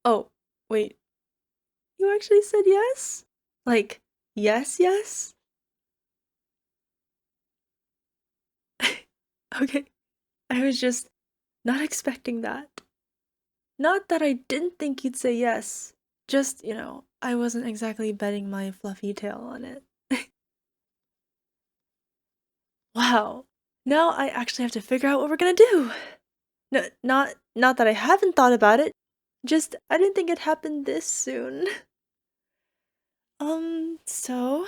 Oh, wait. You actually said yes? Like, yes, yes? Okay. I was just not expecting that. Not that I didn't think you'd say yes. Just, I wasn't exactly betting my fluffy tail on it. Wow. Now I actually have to figure out what we're gonna do. No, not that I haven't thought about it. Just I didn't think it happened this soon. So,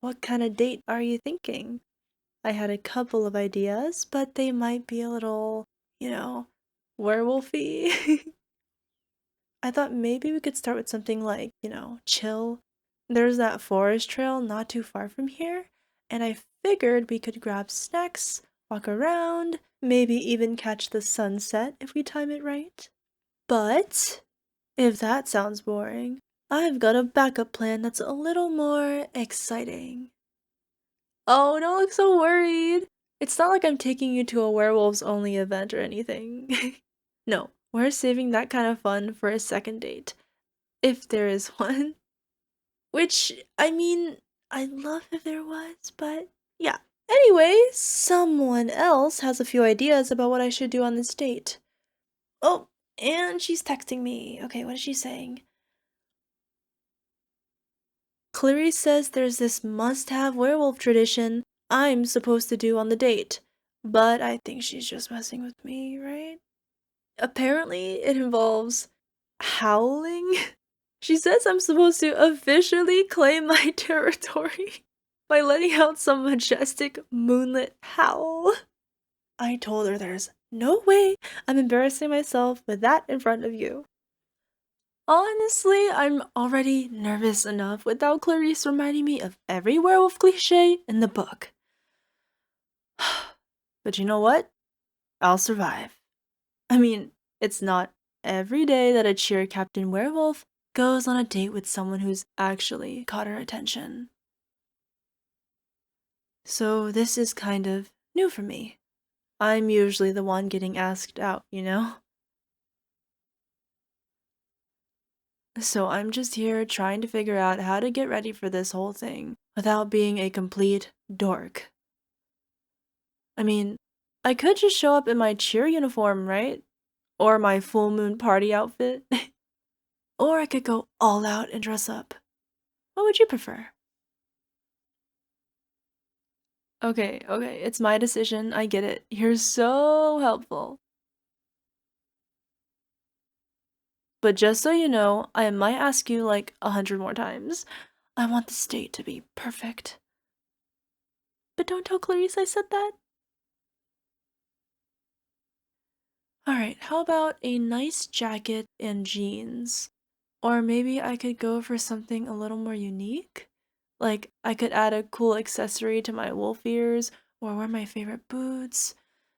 what kind of date are you thinking? I had a couple of ideas, but they might be a little, you know, werewolfy. I thought maybe we could start with something like, chill. There's that forest trail not too far from here, and I figured we could grab snacks, walk around, maybe even catch the sunset if we time it right. But if that sounds boring, I've got a backup plan that's a little more exciting. Oh, don't look so worried. It's not like I'm taking you to a werewolves only event or anything. No, we're saving that kind of fun for a second date, if there is one. Which, I mean, I'd love if there was, but yeah. Anyway, someone else has a few ideas about what I should do on this date. Oh, and she's texting me. Okay, what is she saying? Clarice says there's this must-have werewolf tradition I'm supposed to do on the date. But I think she's just messing with me, right? Apparently, it involves howling. She says I'm supposed to officially claim my territory by letting out some majestic moonlit howl. I told her there's no way I'm embarrassing myself with that in front of you. Honestly, I'm already nervous enough without Clarice reminding me of every werewolf cliche in the book. But you know what? I'll survive. I mean, it's not every day that a cheer Captain Werewolf goes on a date with someone who's actually caught her attention. So this is kind of new for me. I'm usually the one getting asked out, you know? So I'm just here trying to figure out how to get ready for this whole thing without being a complete dork. I mean, I could just show up in my cheer uniform, right? Or my full moon party outfit. Or I could go all out and dress up. What would you prefer? Okay, it's my decision. I get it. You're so helpful. But just so you know, I might ask you like 100 more times. I want this date to be perfect. But don't tell Clarice I said that. Alright, how about a nice jacket and jeans? Or maybe I could go for something a little more unique? Like, I could add a cool accessory to my wolf ears, or wear my favorite boots,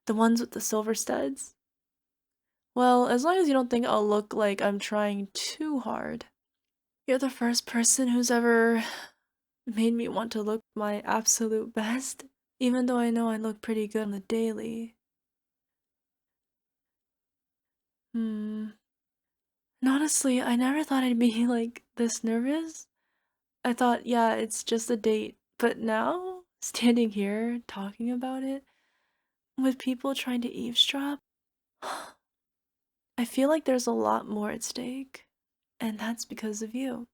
the ones with the silver studs. Well, as long as you don't think I'll look like I'm trying too hard. You're the first person who's ever made me want to look my absolute best, even though I know I look pretty good on the daily. Hmm. And honestly, I never thought I'd be like this nervous. I thought, yeah, it's just a date. But now, standing here talking about it with people trying to eavesdrop, I feel like there's a lot more at stake. And that's because of you.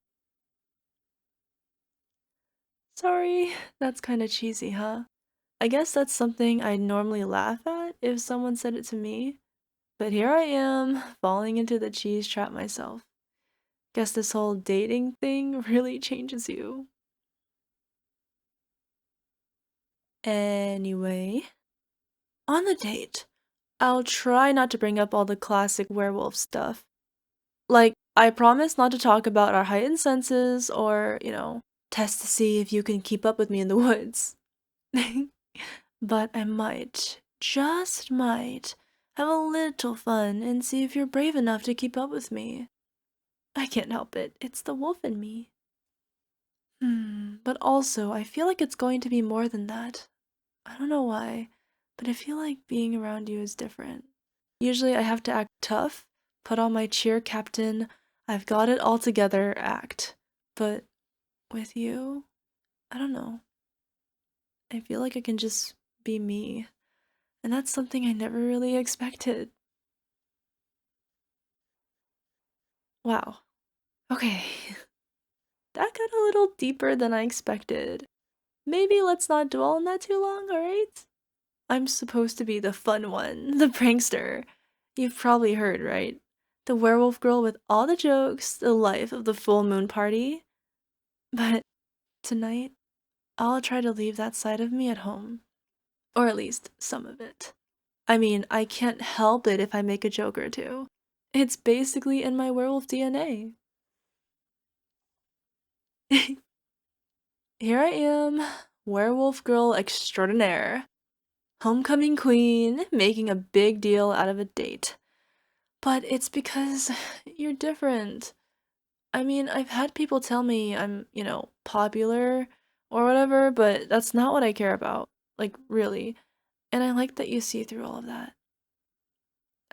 Sorry, that's kind of cheesy, huh? I guess that's something I'd normally laugh at if someone said it to me. But here I am, falling into the cheese trap myself. Guess this whole dating thing really changes you. Anyway, on the date, I'll try not to bring up all the classic werewolf stuff. Like, I promise not to talk about our heightened senses or, test to see if you can keep up with me in the woods. But I might, just might, have a little fun and see if you're brave enough to keep up with me. I can't help it, it's the wolf in me. But also, I feel like it's going to be more than that. I don't know why, but I feel like being around you is different. Usually I have to act tough, put on my cheer captain, I've got it all together act. But with you, I don't know. I feel like I can just be me. And that's something I never really expected. Wow. Okay. That got a little deeper than I expected. Maybe let's not dwell on that too long, alright? I'm supposed to be the fun one, the prankster. You've probably heard, right? The werewolf girl with all the jokes, the life of the full moon party. But tonight, I'll try to leave that side of me at home. Or at least some of it. I mean, I can't help it if I make a joke or two. It's basically in my werewolf DNA. Here I am, werewolf girl extraordinaire. Homecoming queen, making a big deal out of a date. But it's because you're different. I mean, I've had people tell me I'm, popular or whatever, but that's not what I care about. Like, really. And I like that you see through all of that.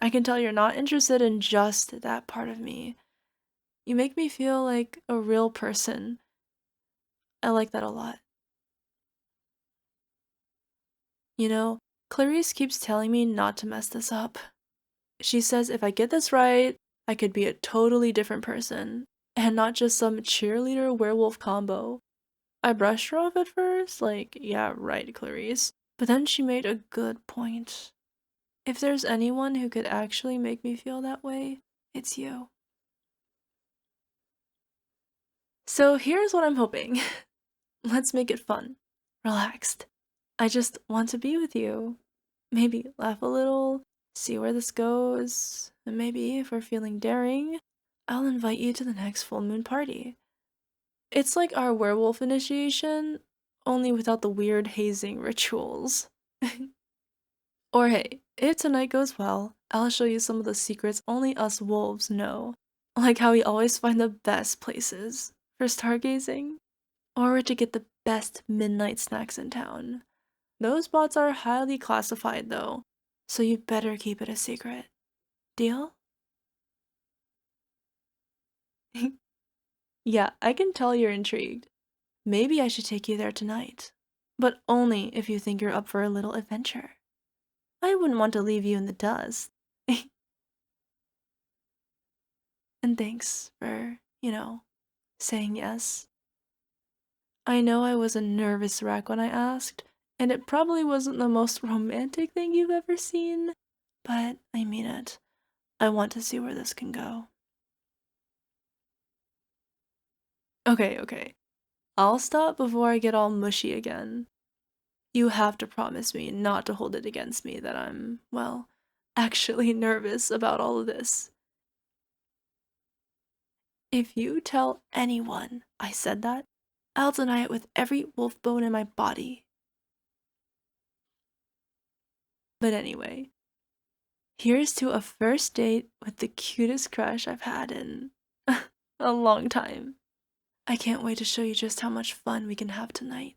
I can tell you're not interested in just that part of me. You make me feel like a real person. I like that a lot. You know, Clarice keeps telling me not to mess this up. She says if I get this right, I could be a totally different person, and not just some cheerleader werewolf combo. I brushed her off at first, like, yeah, right, Clarice. But then she made a good point. If there's anyone who could actually make me feel that way, it's you. So here's what I'm hoping. Let's make it fun, relaxed. I just want to be with you. Maybe laugh a little, see where this goes, and maybe if we're feeling daring, I'll invite you to the next full moon party. It's like our werewolf initiation, only without the weird hazing rituals. Or hey, if tonight goes well, I'll show you some of the secrets only us wolves know. Like how we always find the best places for stargazing, or where to get the best midnight snacks in town. Those spots are highly classified though, so you better keep it a secret. Deal? Yeah, I can tell you're intrigued. Maybe I should take you there tonight. But only if you think you're up for a little adventure. I wouldn't want to leave you in the dust. And thanks for, saying yes. I know I was a nervous wreck when I asked, and it probably wasn't the most romantic thing you've ever seen, but I mean it. I want to see where this can go. Okay, okay. I'll stop before I get all mushy again. You have to promise me not to hold it against me that I'm, well, actually nervous about all of this. If you tell anyone I said that, I'll deny it with every wolf bone in my body. But anyway, here's to a first date with the cutest crush I've had in a long time. I can't wait to show you just how much fun we can have tonight.